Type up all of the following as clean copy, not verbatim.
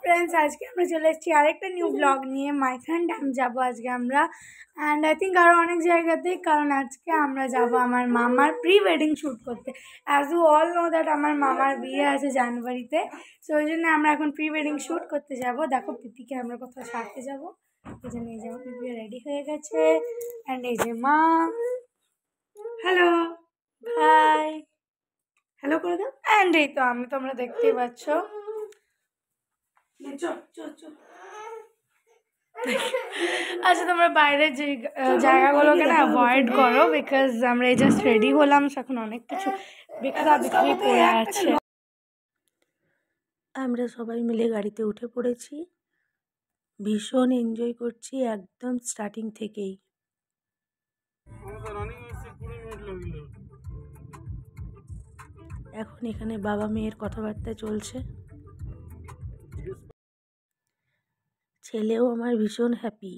Friends आज के আমরা চলে এসেছি আরেকটা নিউ ব্লগ নিয়ে মাইথন ড্যাম যাব আজকে আমরা এন্ড আই থিংক আরো অনেক জায়গাতে কারণ আজকে আমরা যাব আমার মামার প্রি ওয়েডিং শুট করতে as you all know that আমার মামার বিয়ে আছে জানুয়ারিতে সো ওই জন্য আমরা এখন প্রি ওয়েডিং শুট করতে যাব দেখো পিপিকে আমরা কোথাও সারতে যাব এই জন্য এই যাবো পিপি রেডি হয়ে গেছে এন্ড এই যে মা হ্যালো হাই হ্যালো করে দাও এন্ড এই তো আমি তোমরা দেখতেই পাচ্ছ আচ্ছা তোমরা বাইরের যে জায়গাগুলোকে না অ্যাভয়েড করো বিকজ আমরা এই জাস্ট রেডি হলাম এখন অনেক কিছু বিক্রি পড়ে আছে। আমরা সবাই মিলে গাড়িতে উঠে পড়েছি, ভীষণ এনজয় করছি একদম স্টার্টিং থেকেই। এখন এখানে বাবা মেয়ের কথাবার্তা চলছে। ছেলেও আমার ভীষণ হ্যাপি,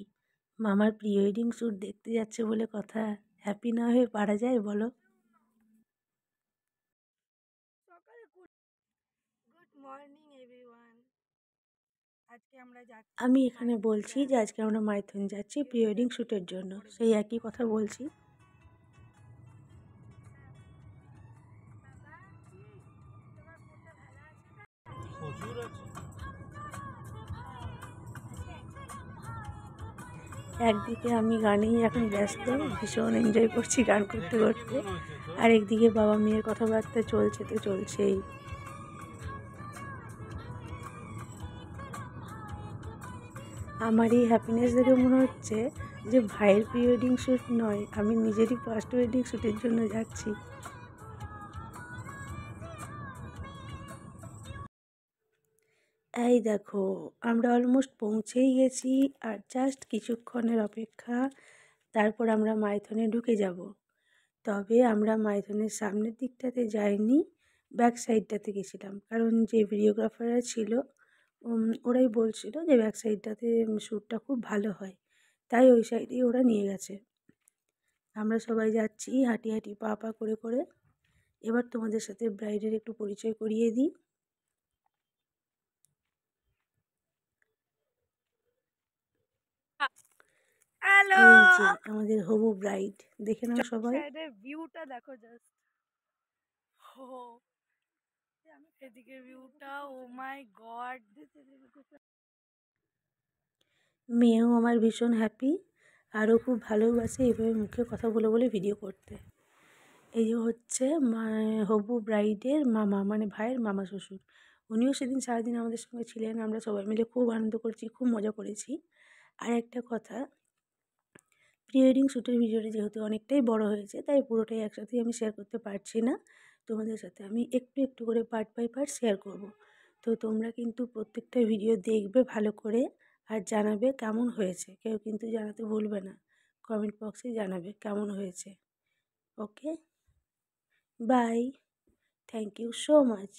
মামার প্রি ওয়েডিং শ্যুট দেখতে যাচ্ছে বলে কথা, হ্যাপি না হয়ে পারা যায় বলো। আমি এখানে বলছি যে আজকে আমরা মাইথন যাচ্ছি প্রি ওয়েডিং শ্যুটের জন্য, সেই একই কথা বলছি। একদিকে আমি গানেই এখন ব্যস্ত, ভীষণ এনজয় করছি গান করতে করতে, আর একদিকে বাবা মেয়ের কথাবার্তা চলছে তো চলছেই। আমার এই হ্যাপিনেস দেখে মনে হচ্ছে যে ভাইয়ের প্রি ওয়েডিং শ্যুট নয়, আমি নিজেরই ফার্স্ট ওয়েডিং শ্যুটের জন্য যাচ্ছি। এই দেখো আমরা অলমোস্ট পৌঁছেই গেছি, আর জাস্ট কিছুক্ষণের অপেক্ষা, তারপর আমরা মাইথনে ঢুকে যাব। তবে আমরা মাইথনের সামনের দিকটাতে যাইনি, ব্যাক সাইডটাতে গেছিলাম, কারণ যে ভিডিওগ্রাফাররা ছিল ওরাই বলছিল যে ব্যাক সাইডটাতে শ্যুটটা খুব ভালো হয়, তাই ওই সাইডেই ওরা নিয়ে গেছে। আমরা সবাই যাচ্ছি হাঁটি হাঁটি পা পা করে করে। এবার তোমাদের সাথে ব্রাইডের একটু পরিচয় করিয়ে দিই। হ্যালো এই যে আমাদের হবু ব্রাইড, দেখে নাও সবাই। সাইডের ভিউটা দেখো জাস্ট, ও এদিকে ভিউটা, ও মাই গড। মেয়েও আমার ভীষণ হ্যাপি, আরও খুব ভালোবাসে এভাবে মুখে কথা বলে বলে ভিডিও করতে। এই যে হচ্ছে হবু ব্রাইডের মামা, মানে ভাইয়ের মামা শ্বশুর, উনিও সেদিন সারাদিন আমাদের সঙ্গে ছিলেন। আমরা সবাই মিলে খুব আনন্দ করেছি, খুব মজা করেছি। আর একটা কথা, প্রি ওয়েডিং শ্যুটের ভিডিওটা যেহেতু অনেকটাই বড় হয়েছে, তাই পুরোটাই একসাথেই আমি শেয়ার করতে পারছি না তোমাদের সাথে, আমি একটু একটু করে পার্ট বাই পার্ট শেয়ার করব। তো তোমরা কিন্তু প্রত্যেকটা ভিডিও দেখবে ভালো করে, আর জানাবে কেমন হয়েছে। কেউ কিন্তু জানাতে ভুলবে না, কমেন্ট বক্সে জানাবে কেমন হয়েছে। Okay, bye, thank you so much.